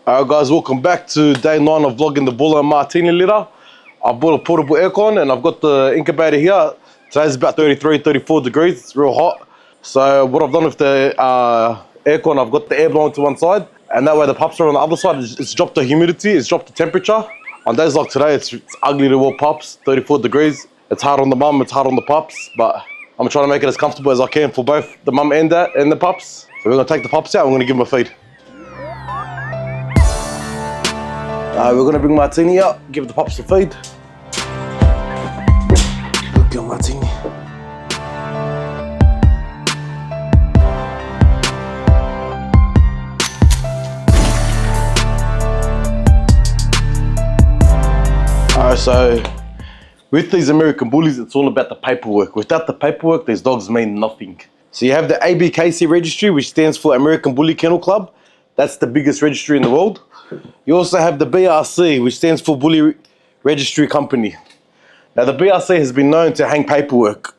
Alright guys, welcome back to day 9 of vlogging the Bulla and Martini litter. I bought a portable aircon and I've got the incubator here. Today's about 33, 34 degrees, it's real hot. So what I've done with the aircon, I've got the air blowing to one side and that way the pups are on the other side. It's dropped the humidity, it's dropped the temperature. On days like today, it's ugly to walk pups, 34 degrees. It's hard on the mum, it's hard on the pups, but I'm trying to make it as comfortable as I can for both the mum and the pups. So we're gonna take the pups out and we're gonna give them a feed. We're gonna bring Martini out, give the pups a feed. Look at Martini. Alright, so with these American bullies, it's all about the paperwork. Without the paperwork, these dogs mean nothing. So you have the ABKC registry, which stands for American Bully Kennel Club. That's the biggest registry in the world. You also have the BRC, which stands for Bully Registry Company. Now the BRC has been known to hang paperwork.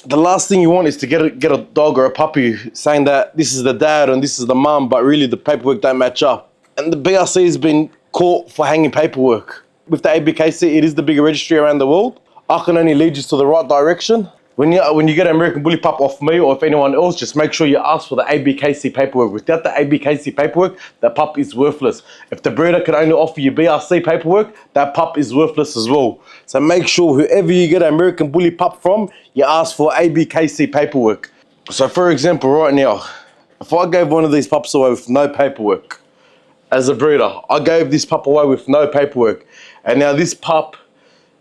The last thing you want is to get a dog or a puppy saying that this is the dad and this is the mum, but really the paperwork don't match up. And the BRC has been caught for hanging paperwork. With the ABKC, it is the bigger registry around the world. I can only lead you to the right direction. When you get an American Bully pup off me or if anyone else, just make sure you ask for the ABKC paperwork. Without the ABKC paperwork, that pup is worthless. If the breeder can only offer you BRC paperwork, that pup is worthless as well. So make sure whoever you get an American Bully pup from, you ask for ABKC paperwork. So for example, right now, if I gave one of these pups away with no paperwork, as a breeder, I gave this pup away with no paperwork, and now this pup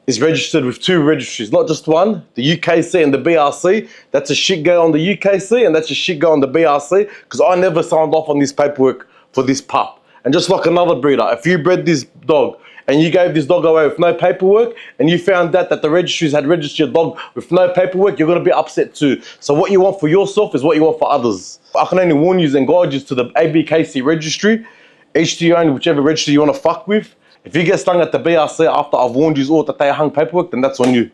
is registered with 2 registries, not just one, the UKC and the BRC. That's a shit go on the UKC and that's a shit go on the BRC because I never signed off on this paperwork for this pup. And just like another breeder, if you bred this dog and you gave this dog away with no paperwork and you found that the registries had registered your dog with no paperwork, you're gonna be upset too. So what you want for yourself is what you want for others. I can only warn you and guide you to the ABKC registry, each to your own, whichever registry you wanna fuck with. If you get stung at the BRC after I've warned you all that they hung paperwork, then that's on you.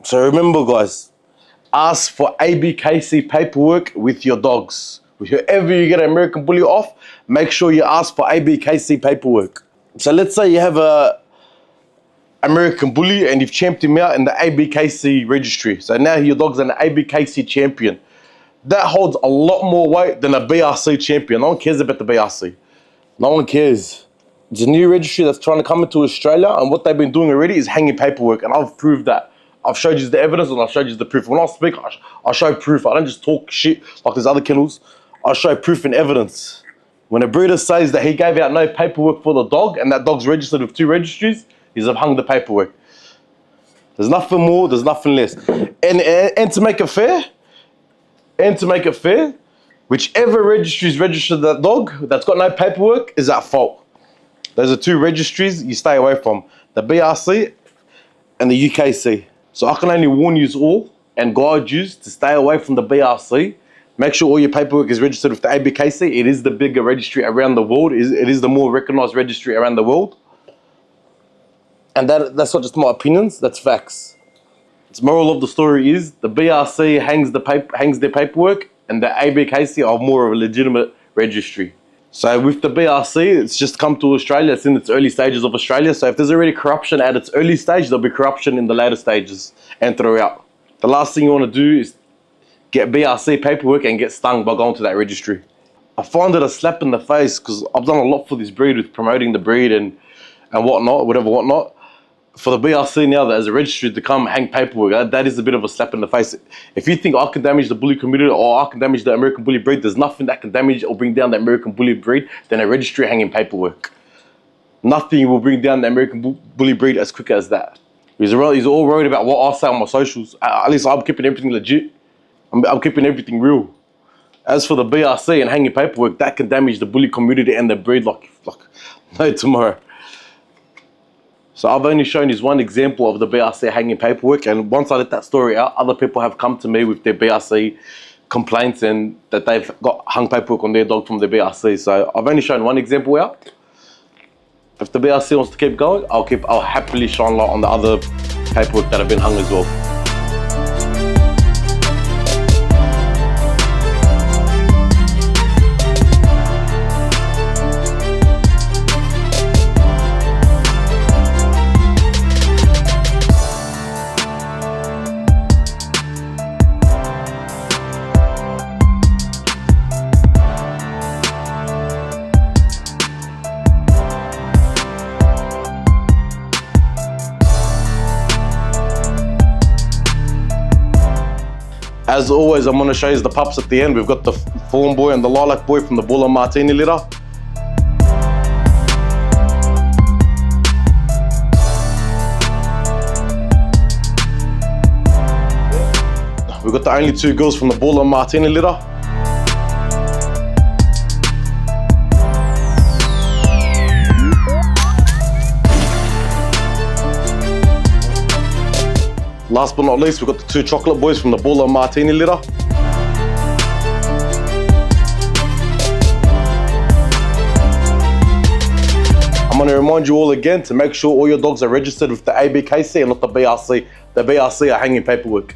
So remember guys, ask for ABKC paperwork with your dogs. Whoever you get an American Bully off, make sure you ask for ABKC paperwork. So let's say you have a American Bully and you've champed him out in the ABKC registry. So now your dog's an ABKC champion. That holds a lot more weight than a BRC champion. No one cares about the BRC. No one cares. It's a new registry that's trying to come into Australia, and what they've been doing already is hanging paperwork, and I've proved that. I've showed you the evidence and I've showed you the proof. When I speak, I show proof. I don't just talk shit like there's other kennels. I show proof and evidence. When a breeder says that he gave out no paperwork for the dog and that dog's registered with 2 registries, he's hung the paperwork. There's nothing more, there's nothing less. And to make it fair, whichever registry's registered that dog that's got no paperwork is at fault. Those are 2 registries you stay away from, the BRC and the UKC. So I can only warn you all and guide you to stay away from the BRC. Make sure all your paperwork is registered with the ABKC. It is the bigger registry around the world. It is the more recognized registry around the world. And that's not just my opinions, that's facts. The moral of the story is the BRC hangs their paperwork and the ABKC are more of a legitimate registry. So with the BRC, it's just come to Australia. It's in its early stages of Australia. So if there's already corruption at its early stage, there'll be corruption in the later stages and throughout. The last thing you want to do is get BRC paperwork and get stung by going to that registry. I find it a slap in the face because I've done a lot for this breed with promoting the breed and whatnot. For the BRC now that as a registry to come hang paperwork, that is a bit of a slap in the face. If you think I can damage the bully community or I can damage the American Bully breed, there's nothing that can damage or bring down the American Bully breed than a registry hanging paperwork. Nothing will bring down the American Bully breed as quick as that. He's all worried about what I say on my socials. At least I'm keeping everything legit. I'm keeping everything real. As for the BRC and hanging paperwork, that can damage the bully community and the breed like no tomorrow. So I've only shown you one example of the BRC hanging paperwork, and once I let that story out, other people have come to me with their BRC complaints and that they've got hung paperwork on their dog from the BRC. So I've only shown one example out. If the BRC wants to keep going, I'll happily shine light on the other paperwork that have been hung as well. As always, I'm gonna show you the pups at the end. We've got the Fawn Boy and the Lilac Boy from the Bull and Martini litter. We've got the only 2 girls from the Bull and Martini litter. Last but not least, we've got the 2 chocolate boys from the Bull and Martini litter. I'm going to remind you all again to make sure all your dogs are registered with the ABKC and not the BRC. The BRC are hanging paperwork.